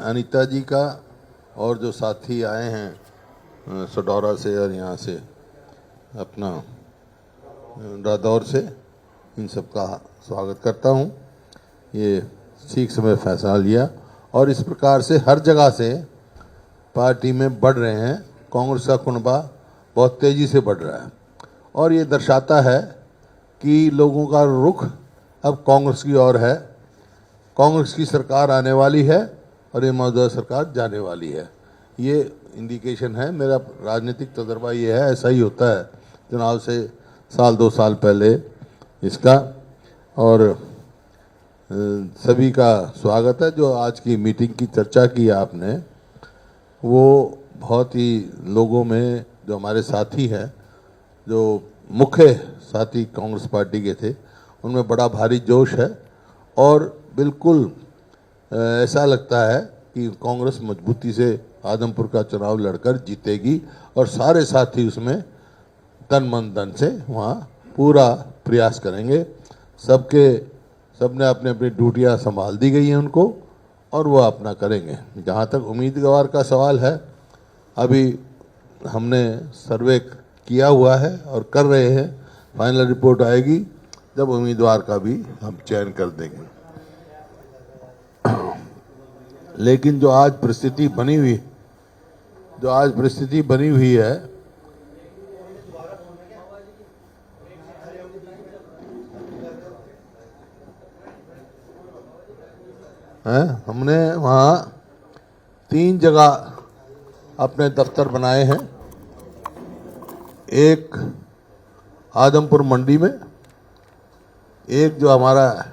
अनीता जी का और जो साथी आए हैं सडौरा से और यहाँ से अपना रादौर से, इन सब का स्वागत करता हूँ। ये ठीक समय फैसला लिया और इस प्रकार से हर जगह से पार्टी में बढ़ रहे हैं। कांग्रेस का कुनबा बहुत तेज़ी से बढ़ रहा है और ये दर्शाता है कि लोगों का रुख अब कांग्रेस की ओर है। कांग्रेस की सरकार आने वाली है और ये मौजूदा सरकार जाने वाली है, ये इंडिकेशन है। मेरा राजनीतिक तजर्बा ये है, ऐसा ही होता है चुनाव से साल 2 साल पहले इसका। और सभी का स्वागत है। जो आज की मीटिंग की चर्चा की आपने, वो बहुत ही लोगों में, जो हमारे साथी हैं, जो मुख्य साथी कांग्रेस पार्टी के थे, उनमें बड़ा भारी जोश है और बिल्कुल ऐसा लगता है कि कांग्रेस मजबूती से आदमपुर का चुनाव लड़कर जीतेगी और सारे साथी उसमें तन मन धन से वहाँ पूरा प्रयास करेंगे। सबने अपनी अपनी ड्यूटियाँ संभाल दी गई हैं उनको और वो अपना करेंगे। जहाँ तक उम्मीदवार का सवाल है, अभी हमने सर्वे किया हुआ है और कर रहे हैं। फाइनल रिपोर्ट आएगी जब उम्मीदवार का भी हम चयन कर देंगे। लेकिन जो आज परिस्थिति बनी हुई है, हमने वहाँ 3 जगह अपने दफ्तर बनाए हैं। एक आदमपुर मंडी में, एक जो हमारा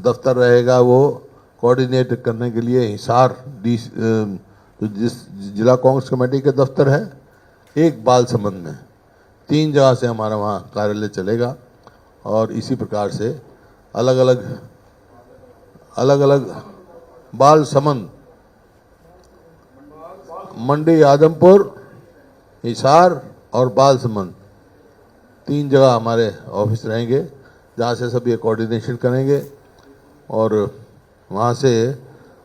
दफ्तर रहेगा वो कोऑर्डिनेट करने के लिए हिसार जिस जिला कांग्रेस कमेटी के दफ्तर है, एक बालसमंद में। 3 जगह से हमारा वहाँ कार्यालय चलेगा और इसी प्रकार से अलग अलग बालसमंद, मंडी, आदमपुर, हिसार और बालसमंद 3 जगह हमारे ऑफिस रहेंगे, जहाँ से सब ये कोऑर्डिनेशन करेंगे। और वहाँ से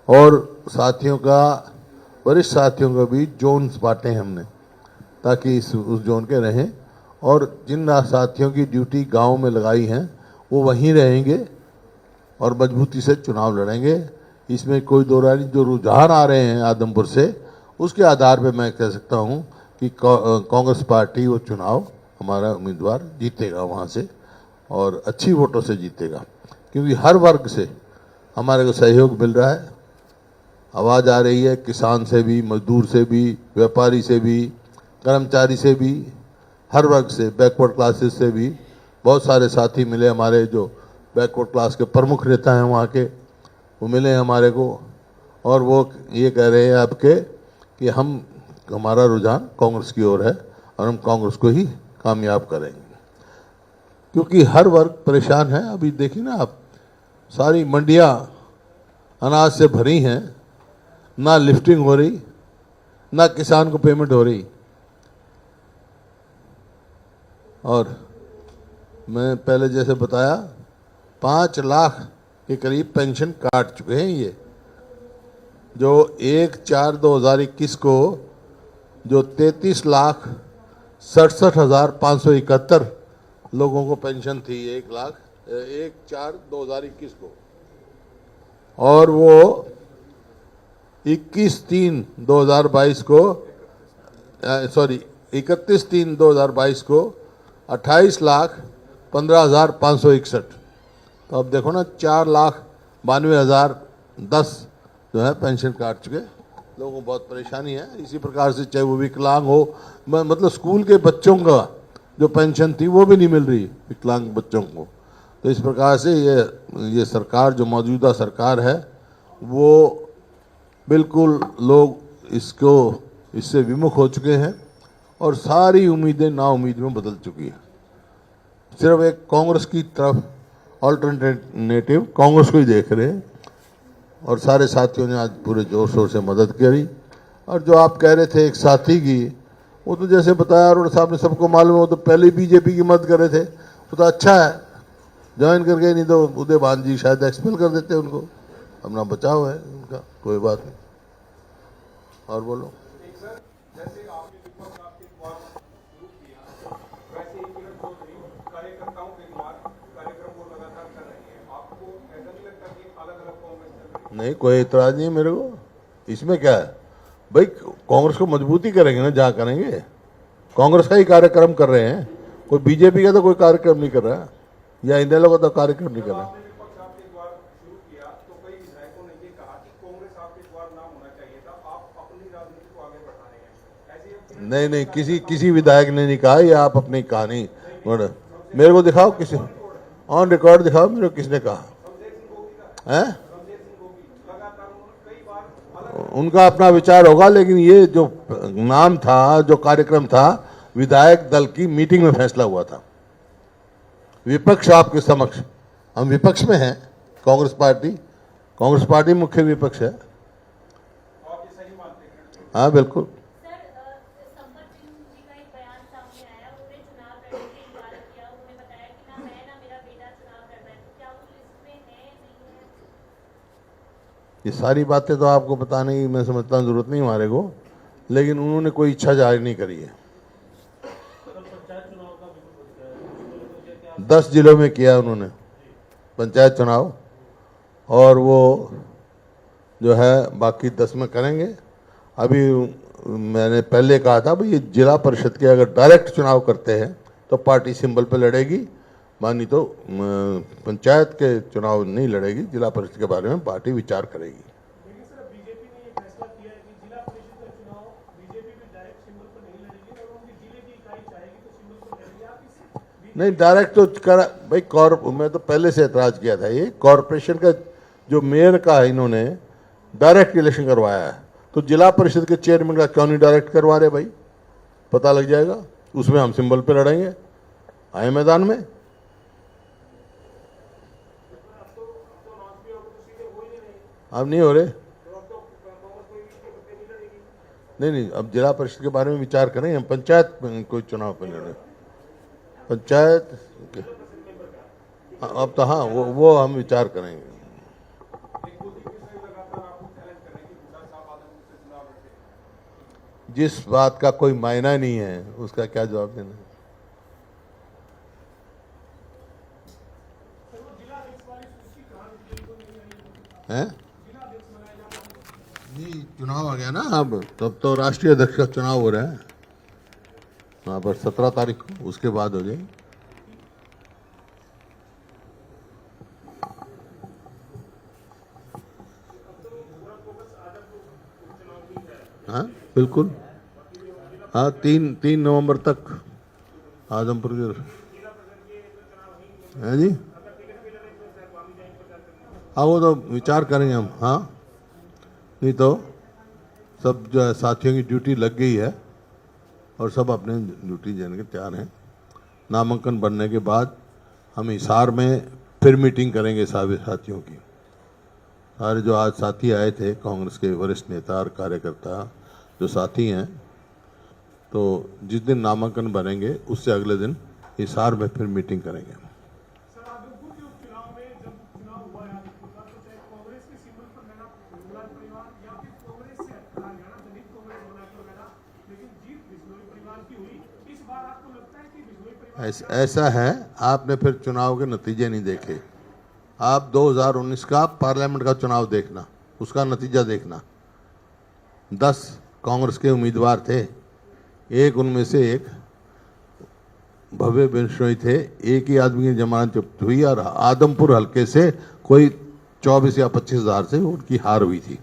और साथियों का, वरिष्ठ साथियों का भी जोन्स बांटे हैं हमने, ताकि उस जोन के रहें। और जिन साथियों की ड्यूटी गांव में लगाई हैं वो वहीं रहेंगे और मजबूती से चुनाव लड़ेंगे। इसमें कोई दो राय नहीं। जो रुझान आ रहे हैं आदमपुर से, उसके आधार पर मैं कह सकता हूँ कि कांग्रेस पार्टी वो चुनाव, हमारा उम्मीदवार जीतेगा वहाँ से और अच्छी वोटों से जीतेगा, क्योंकि हर वर्ग से हमारे को सहयोग मिल रहा है। आवाज़ आ रही है किसान से भी, मजदूर से भी, व्यापारी से भी, कर्मचारी से भी, हर वर्ग से, बैकवर्ड क्लासेस से भी। बहुत सारे साथी मिले हमारे, जो बैकवर्ड क्लास के प्रमुख नेता हैं वहाँ के, वो मिले हमारे को और वो ये कह रहे हैं आपके कि हमारा रुझान कांग्रेस की ओर है और हम कांग्रेस को ही कामयाब करेंगे, क्योंकि हर वर्ग परेशान है। अभी देखिए ना आप, सारी मंडियां अनाज से भरी हैं, ना लिफ्टिंग हो रही, ना किसान को पेमेंट हो रही। और मैं पहले जैसे बताया, 5 लाख के करीब पेंशन काट चुके हैं ये, जो 1/4/2021 को जो 33,67,571 लोगों को पेंशन थी, 1/4/2021 को, और वो 31/3/2022 को, सॉरी 31/3/2022 को 28,15,561। तो अब देखो ना, 4,92,010 जो है पेंशन काट चुके। लोगों को बहुत परेशानी है। इसी प्रकार से चाहे वो विकलांग हो, मतलब स्कूल के बच्चों का जो पेंशन थी वो भी नहीं मिल रही विकलांग बच्चों को। तो इस प्रकार से ये सरकार, जो मौजूदा सरकार है, वो बिल्कुल लोग इससे विमुख हो चुके हैं और सारी उम्मीदें नाउम्मीद में बदल चुकी है। सिर्फ एक कांग्रेस की तरफ ऑल्टरनेटिव कांग्रेस को ही देख रहे हैं और सारे साथियों ने आज पूरे जोर शोर से मदद करी। और जो आप कह रहे थे एक साथी की, वो तो जैसे बताया अरुण साहब ने, सबको मालूम है, वो तो पहले बीजेपी की मदद कर रहे थे। वो तो अच्छा है ज्वाइन करके, नहीं तो उदय भान जी शायद एक्सपेल कर देते उनको। अपना बचाव है उनका, कोई बात नहीं। और बोलो। एक सर, जैसे आपने विपक्ष आपके द्वार शुरू किया, वैसे ही किरण चौधरी कार्यकर्ताओं के द्वार कार्यक्रम को लगातार कर रही है। आपको ऐसा नहीं लगता कि अलग अलग कांग्रेस चल रही है? नहीं, कोई इतराज नहीं है मेरे को, इसमें क्या है भाई। कांग्रेस को मजबूती करेंगे ना जहाँ करेंगे। कांग्रेस का ही कार्यक्रम कर रहे हैं, कोई बीजेपी का तो कोई कार्यक्रम नहीं कर रहा है, या इनेलो का तो कार्यक्रम नहीं कर जब रहा। आपने विपक्ष आपके द्वार शुरू किया तो कई विधायकों ने ये कहा कि कांग्रेस आपके द्वार नाम होना चाहिए था, आप अपनी राजनीति को आगे बढ़ा रहे हैं। ऐसे ही अब नहीं नहीं, किसी विधायक ने नहीं कहा, ये आप अपनी कहानी मेरे को दिखाओ, किसी ऑन रिकॉर्ड दिखाओ मेरे को किसने कहा शमशेर सिंह गोगी का, है। शमशेर सिंह गोगी लगातार उन्होंने कई बार अलग उनका अपना विचार होगा, लेकिन ये जो नाम था, जो कार्यक्रम था, विधायक दल की मीटिंग में फैसला हुआ था। विपक्ष आपके समक्ष, हम विपक्ष में हैं, कांग्रेस पार्टी मुख्य विपक्ष है। आप ये सही मानते हैं? हाँ बिल्कुल। सर, संपत सिंह जी का एक बयान सामने आया, उन्होंने चुनाव लड़ने से इनकार किया। उन्होंने बताया कि ना मैं ना मेरा बेटा चुनाव लड़ रहा है। तो क्या वो लिस्ट में है, नहीं है? ये सारी बातें तो आपको बताने की मैं समझता हूँ जरूरत नहीं हमारे को, लेकिन उन्होंने कोई इच्छा जाहिर नहीं करी है। 10 जिलों में किया उन्होंने पंचायत चुनाव, और वो जो है बाकी 10 में करेंगे। अभी मैंने पहले कहा था भाई, ये जिला परिषद के अगर डायरेक्ट चुनाव करते हैं तो पार्टी सिंबल पे लड़ेगी, मानी तो पंचायत के चुनाव नहीं लड़ेगी। जिला परिषद के बारे में पार्टी विचार करेगी। लेकिन सर, बीजेपी ने ये फैसला किया है कि जिला परिषद का चुनाव बीजेपी भी डायरेक्ट सिंबल पर नहीं लड़ेगी और उनकी जिले की इकाई चाहेगी तो सिंबल पर लड़ेगी। आप इस नहीं, डायरेक्ट तो कर भाई, मैं तो पहले से एतराज किया था। ये कॉरपोरेशन का जो मेयर का है, इन्होंने डायरेक्ट इलेक्शन करवाया है, तो जिला परिषद के चेयरमैन का क्यों नहीं डायरेक्ट करवा रहे भाई? पता लग जाएगा, उसमें हम सिंबल पे लड़ेंगे, आए मैदान में। अब नहीं हो रहे। नहीं, अब जिला परिषद के बारे में विचार करें, हम पंचायत में कोई चुनाव पे लड़े, पंचायत अब तो हाँ, वो हम विचार करेंगे। जिस बात का कोई मायना नहीं है उसका क्या जवाब देना है? नहीं, चुनाव आ गया ना अब, तब तो राष्ट्रीय अध्यक्ष का चुनाव हो रहा है वहाँ पर 17 तारीख को, उसके बाद हो जाए। हाँ बिल्कुल, हाँ 3 नवंबर तक आदमपुर के है जी। हाँ वो तो विचार करेंगे हम। हाँ, नहीं तो सब जो है साथियों की ड्यूटी लग गई है और सब अपने ड्यूटी देने के तैयार हैं। नामांकन बनने के बाद हम हिसार में फिर मीटिंग करेंगे सारे साथियों की। सारे जो आज साथी आए थे, कांग्रेस के वरिष्ठ नेता और कार्यकर्ता जो साथी हैं, तो जिस दिन नामांकन बनेंगे उससे अगले दिन हिसार में फिर मीटिंग करेंगे। सर, आदमपुर के उपचुनाव में जब चुनाव हुआ है आदमपुर का, तो चाहे कांग्रेस के सिंबल पर लड़ा मुगलान परिवार या फिर कांग्रेस से हरियाणा दलित कांग्रेस बनाकर लड़ा, लेकिन जीत बिश्नोई परिवार की हुई। इस बार आपको लगता है कि बिश्नोई परिवार ऐसा है, आपने फिर चुनाव के नतीजे नहीं देखे। आप 2019 का पार्लियामेंट का चुनाव देखना, उसका नतीजा देखना। 10 कांग्रेस के उम्मीदवार थे, एक उनमें से एक भव्य बिश्नोई थे, एक ही आदमी की जमानत जब्त हुई और आदमपुर हल्के से कोई 24 या 25 हज़ार से उनकी हार हुई थी।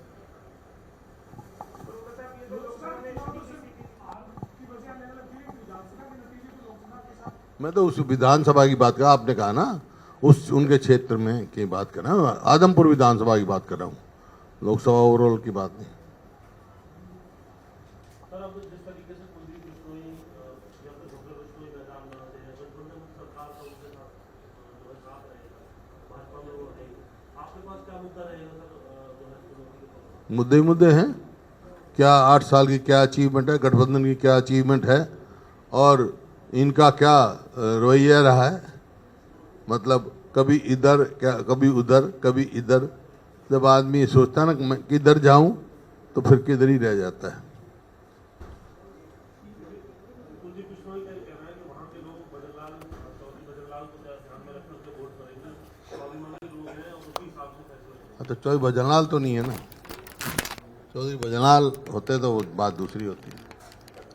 मैं तो उस विधानसभा की बात कर, आपने कहा ना उस उनके क्षेत्र में की बात कर रहा हूँ, आदमपुर विधानसभा की बात कर रहा हूँ, लोकसभा ओवरऑल की बात नहीं। मुद्दे हैं क्या? 8 साल की क्या अचीवमेंट है, गठबंधन की क्या अचीवमेंट है, और इनका क्या रवैया रहा है। मतलब कभी इधर क्या, कभी उधर, कभी इधर। जब आदमी सोचता ना कि मैं किधर जाऊं, तो फिर किधर ही रह जाता है। कुलदीप बिश्नोई का ये कहना है कि वहाँ के लोग चौधरी भजनलाल को ध्यान में रखकर उनके वोट करेंगे, स्वाभिमानी लोग हैं और उसी हिसाब से फैसला लेंगे। तो चौधरी भजनलाल तो नहीं है ना, चौधरी भजनलाल होते तो वो बात दूसरी होती,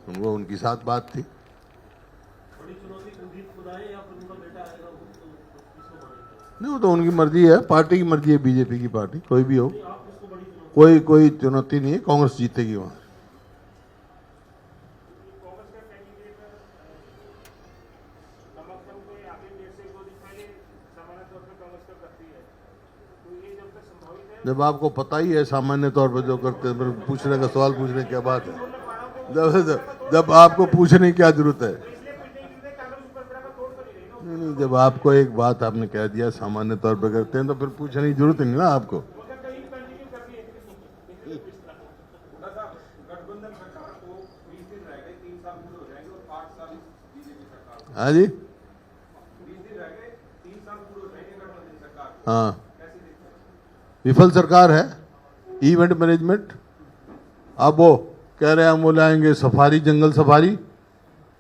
उनको उनकी साथ बात थी। बड़ी चुनौती कुलदीप खुद आए या फिर उनका बेटा आएगा, वो तो किसको मानेंगे? नहीं, वो तो उनकी मर्जी है, पार्टी की मर्जी है, बीजेपी की पार्टी कोई भी हो, आप इसको बड़ी चुनौती कोई चुनौती नहीं है। कांग्रेस जीतेगी वहाँ। कांग्रेस का कैंडिडेट समर्थन को आगे डेढ़ से 2 दिन पहले सामान्य तौर पर कांग्रेस का करती है, तो ये जब तक संभावित है जब आपको पता ही है सामान्य तौर पर जो करते हैं, फिर पूछने का सवाल पूछने की क्या बात है? जब आपको पूछने की क्या जरूरत है? इसलिए पीछे गिरते कांग्रेस ऊपर बड़ा का तोड़ कर ही रही ना, नहीं, जब आपको एक बात आपने कह दिया सामान्य तौर पर करते हैं तो फिर पूछने की जरूरत नहीं ना आपको। मगर कहीं कंटिन्यू कर रही है। गठबंधन सरकार को 20 दिन रह गए, 3 साल पूरे हो जाएंगे और 8 साल बीजेपी सरकार। हाँ जी, 20 दिन रह गए, 3 साल पूरे हो जाएंगे गठबंधन सरकार को। हाँ, कैसे देखते हैं? विफल सरकार है, इवेंट मैनेजमेंट। अब वो कह रहे हैं हम वो लाएंगे सफारी, जंगल सफारी।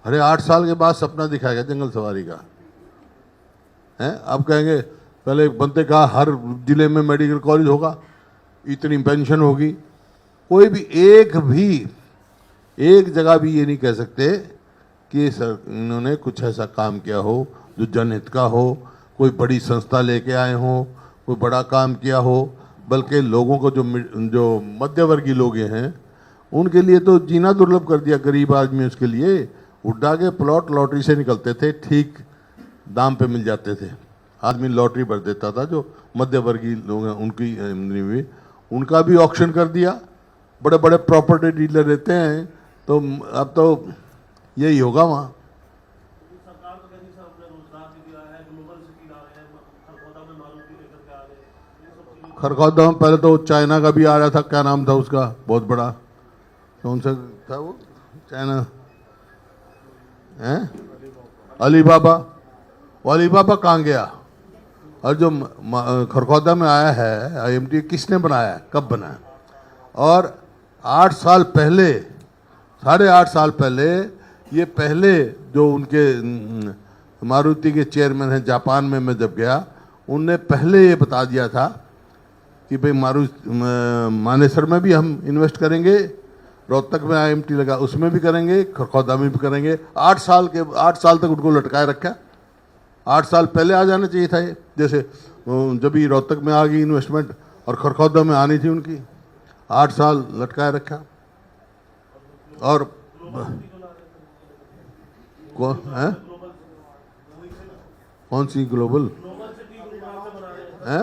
अरे 8 साल के बाद सपना दिखाएगा जंगल सफारी का है। अब कहेंगे पहले बनते कहा हर जिले में मेडिकल कॉलेज होगा, इतनी पेंशन होगी। कोई भी एक जगह भी ये नहीं कह सकते कि सर इन्होंने कुछ ऐसा काम किया हो जो जनहित का हो, कोई बड़ी संस्था लेके आए हो, कोई बड़ा काम किया हो। बल्कि लोगों को जो मध्यवर्गीय लोग हैं उनके लिए तो जीना दुर्लभ कर दिया। गरीब आदमी उसके लिए उड्डा के प्लॉट लॉटरी से निकलते थे, ठीक दाम पे मिल जाते थे। आदमी लॉटरी भर देता था। जो मध्यवर्गीय लोग हैं उनकी आमदनी भी, उनका भी ऑक्शन कर दिया। बड़े बड़े प्रॉपर्टी डीलर रहते हैं, तो अब तो यही होगा वहाँ। सरकार तो कहती है अपने रोजगार भी दिया है, ग्लोबल सिटी ला रहे हैं, खरगोदा में मारुति लेकर के आ रहे हैं, ये सब चीजें। खरखौदा में पहले तो चाइना का भी आ रहा था, क्या नाम था उसका, बहुत बड़ा, कौन सा था वो, चाइना है, अलीबाबा। वो अलीबाबा कहाँ गया? और जो खरखौदा में आया है IMT, किसने बनाया, कब बनाया? और 8 साल पहले, 8.5 साल पहले, ये पहले जो उनके मारुति के चेयरमैन हैं, जापान में मैं जब गया, उनने पहले ये बता दिया था कि भाई मानेसर में भी हम इन्वेस्ट करेंगे, रोहतक में IMT लगा उसमें भी करेंगे, खरखौदा में भी करेंगे। 8 साल तक उनको लटकाए रखा। 8 साल पहले आ जाना चाहिए था ये। जैसे जब भी रोहतक में आ गई इन्वेस्टमेंट और खरखौदा में आनी थी उनकी, 8 साल लटकाए रखा। और कौन सी ग्लोबल है?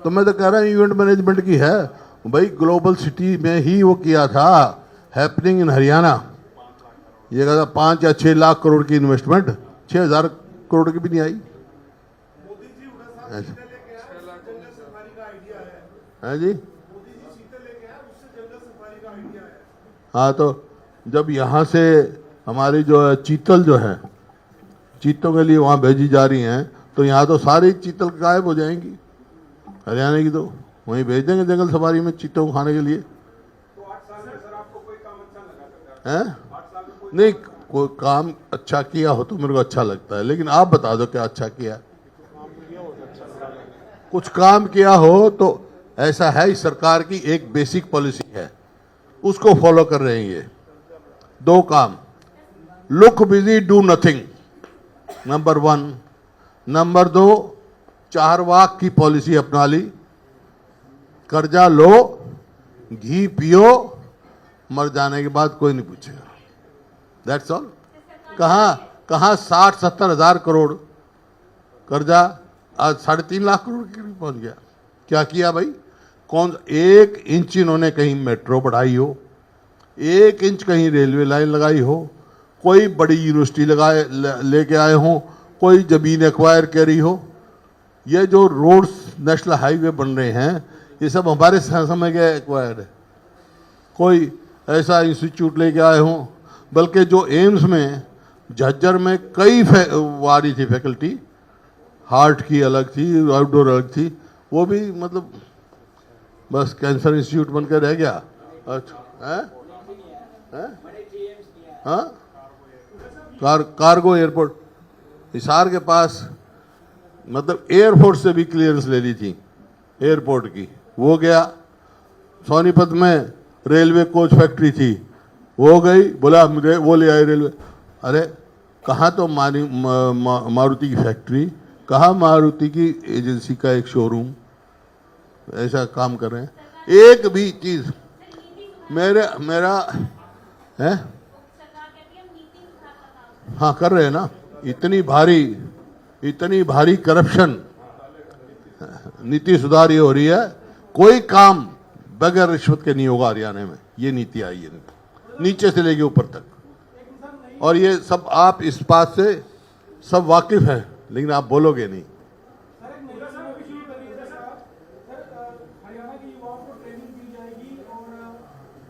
तो मैं तो कह रहा हूँ इवेंट मैनेजमेंट की है भाई। ग्लोबल सिटी में ही वो किया था, हैपनिंग इन हरियाणा। ये कहा था 5 या 6 लाख करोड़ की इन्वेस्टमेंट, 6,000 करोड़ की भी नहीं आई। मोदी जी उड़ासा सीधे लेके आए, जंगल सफारी का आइडिया है। है जी, मोदी जी सीधे लेके आए, उससे जंगल सफारी का आइडिया है। हाँ, तो जब यहाँ से हमारी जो है चीतल जो है, चीतों के लिए वहाँ भेजी जा रही हैं, तो यहाँ तो सारी चीतल गायब हो जाएंगी। हरियाणा की तो वहीं भेज देंगे जंगल सफारी में चीतों को खाने के लिए। तो 8 साल में सर आपको कोई काम अच्छा लगा सरकार? हैं? 8 साल में कोई नहीं, कोई काम अच्छा किया हो तो मेरे को अच्छा लगता है, लेकिन आप बता दो क्या अच्छा किया। कुछ काम किया हो तो ऐसा है, इस सरकार की एक बेसिक पॉलिसी है, उसको फॉलो कर रहे हैं ये। 2 काम, look busy do nothing, number 1। Number 2, Charvak की पॉलिसी अपना ली, कर्जा लो, घी पियो, मर जाने के बाद कोई नहीं पूछेगा। That's all. कहाँ 60-70 हज़ार करोड़ कर्जा आज 3.5 लाख करोड़ के करीब पहुंच गया। क्या किया भाई? 1 इंच इन्होंने कहीं मेट्रो बढ़ाई हो, 1 इंच कहीं रेलवे लाइन लगाई हो, कोई बड़ी यूनिवर्सिटी लेके आए हो, कोई जमीन एक्वायर करी हो। ये जो रोड्स नेशनल हाईवे बन रहे हैं, ये सब हमारे समय के एक्वायर्ड है। कोई ऐसा इंस्टीट्यूट लेके आए हों, बल्कि जो एम्स में झज्जर में कई वारी थी फैकल्टी, हार्ट की अलग थी, आउटडोर अलग थी, वो भी मतलब बस कैंसर इंस्टीट्यूट बन के रह गया। अच्छा हैं? हाँ, कार्गो एयरपोर्ट हिसार के पास, मतलब एयरफोर्स से भी क्लियरेंस ले ली थी एयरपोर्ट की, वो गया। सोनीपत में रेलवे कोच फैक्ट्री थी, वो गई, बोला मुझे वो ले आए रेलवे। अरे कहाँ तो मारुति की फैक्ट्री, कहाँ मारुति की एजेंसी का एक शोरूम, ऐसा काम कर रहे हैं। एक भी चीज मेरा है, सरकार कहती है हम नीति सुधार का काम हाँ कर रहे हैं ना। इतनी भारी करप्शन, नीति सुधार ये हो रही है, कोई काम बगैर रिश्वत के नहीं होगा हरियाणा में। ये नीति आई है नीचे से लेके ऊपर तक, और ये सब आप इस बात से सब वाकिफ हैं, लेकिन आप बोलोगे नहीं। सर एक नई योजना भी शुरू करी है सर, हरियाणा के युवाओं को ट्रेनिंग दी जाएगी और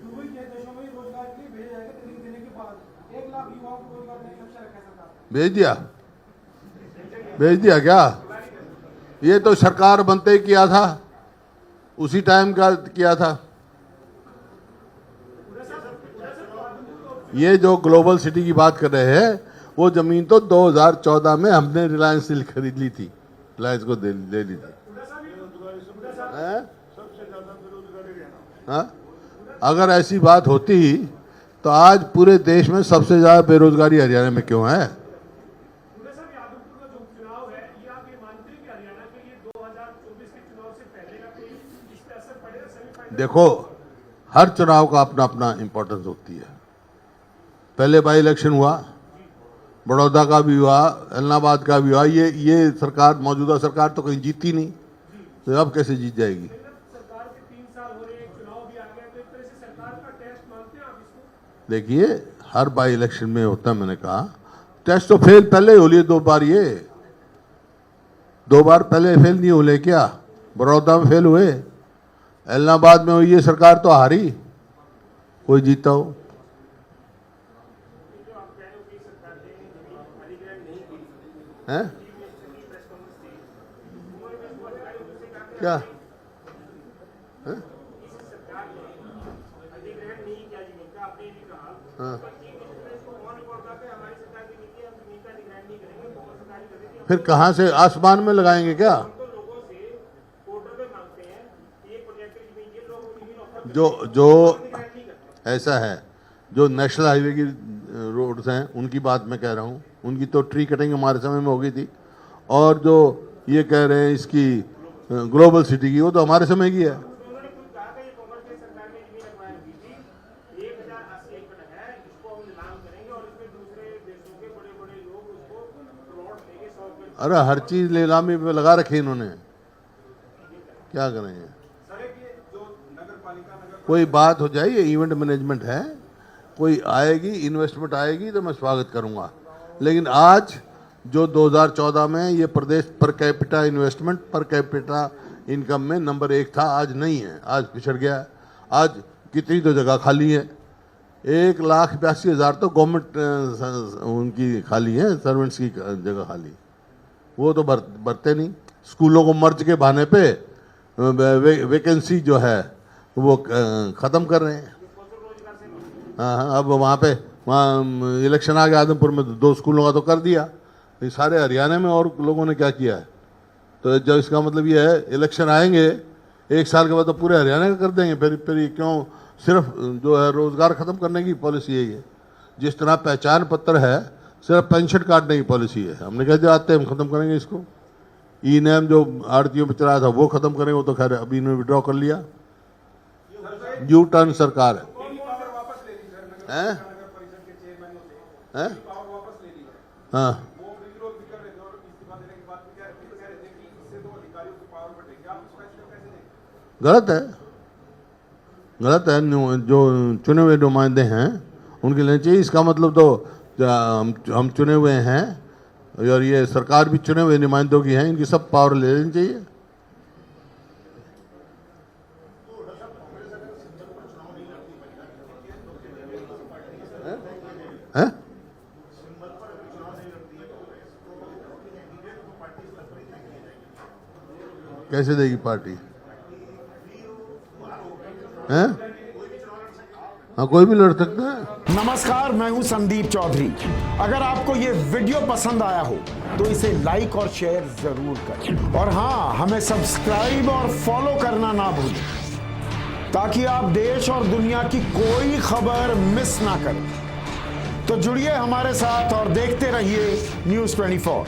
दुबई के देशों में रोजगार के लिए भेजा जाएगा। ट्रेनिंग देने के बाद 1 लाख युवाओं को रोजगार देने का लक्ष्य रखा है सरकार ने। भेज दिया क्या? ये तो सरकार बनते ही किया था, उसी टाइम का किया था। ये जो ग्लोबल सिटी की बात कर रहे हैं, वो जमीन तो 2014 में हमने रिलायंस से खरीद ली थी, रिलायंस को दे ली थी। हैं? हाँ? अगर ऐसी बात होती तो आज पूरे देश में सबसे ज्यादा बेरोजगारी हरियाणा में क्यों है? यादवपुर का जो चुनाव है, ये आप ये मानते हैं कि हरियाणा के लिए 2024 के चुनाव से पहले का कोई इस पे असर पड़ेगा? सेमीफाइनल देखो, हर चुनाव का अपना अपना इंपॉर्टेंस होती है। पहले बाई इलेक्शन हुआ, बड़ौदा का भी हुआ, इलाहाबाद का भी हुआ। ये सरकार, मौजूदा सरकार तो कहीं जीती नहीं, तो अब कैसे जीत जाएगी? सरकार के 3 साल हो रहे हैं, चुनाव भी आ गया, तो एक तरह से सरकार का टेस्ट मानते हैं आप इसको? देखिए, हर बाई इलेक्शन में होता है, मैंने कहा टेस्ट तो फेल पहले हो लिए 2 बार। ये 2 बार पहले फेल नहीं हो ले क्या? बड़ौदा में फेल हुए, इलाहाबाद में हुई, ये सरकार तो हारी, कोई जीता हो। हैं? क्या? हैं? हाँ। फिर कहाँ से, आसमान में लगाएंगे क्या? जो ऐसा है, जो नेशनल हाईवे की रोड्स हैं, उनकी बात मैं कह रहा हूँ। उनकी तो ट्री कटिंग हमारे समय में हो गई थी, और जो ये कह रहे हैं इसकी ग्लोबल सिटी की, वो तो हमारे समय की है। अरे हर चीज नीलामी पे लगा रखी इन्होंने, क्या करेंगे? कोई बात हो जाए, ये इवेंट मैनेजमेंट है, कोई आएगी, इन्वेस्टमेंट आएगी तो मैं स्वागत करूंगा। लेकिन आज जो 2014 में ये प्रदेश per capita investment, per capita income में नंबर 1 था, आज नहीं है, आज पिछड़ गया है। आज कितनी तो जगह खाली है, 1,82,000 तो गवर्नमेंट उनकी खाली है, सर्वेंट्स की जगह खाली, वो तो भरते नहीं। स्कूलों को मर्ज के बहाने पे वैकेंसी जो है वो ख़त्म कर रहे हैं। हाँ, अब वहाँ इलेक्शन आ गया, आदमपुर में 2 स्कूलों का तो कर दिया, ये सारे हरियाणा में और लोगों ने क्या किया है? तो जब इसका मतलब ये है, इलेक्शन आएंगे 1 साल के बाद तो पूरे हरियाणा का कर देंगे। फिर ये क्यों? सिर्फ जो है रोजगार ख़त्म करने की पॉलिसी यही है। जिस तरह पहचान पत्र है, सिर्फ पेंशन काटने की पॉलिसी है। हमने कह दिया आते हम ख़त्म करेंगे इसको। ई नेम जो आड़तियों पर चलाया था वो ख़त्म करेंगे, वो तो खैर अभी इन्होंने विड्रॉ कर लिया। यू टर्न सरकार है। हैं? हैं? हाँ, गलत है, गलत है। जो चुने हुए नुमाइंदे हैं उनके लेने चाहिए। इसका मतलब तो हम चुने हुए हैं, और ये सरकार भी चुने हुए नुमाइंदों की है, इनकी सब पावर ले लेनी चाहिए। हैं? कैसे देगी पार्टी? हाँ, कोई भी लड़ सकता है। नमस्कार, मैं हूं संदीप चौधरी। अगर आपको ये वीडियो पसंद आया हो तो इसे लाइक और शेयर जरूर करें, और हाँ, हमें सब्सक्राइब और फॉलो करना ना भूलें, ताकि आप देश और दुनिया की कोई खबर मिस ना करें। तो जुड़िए हमारे साथ और देखते रहिए News 24।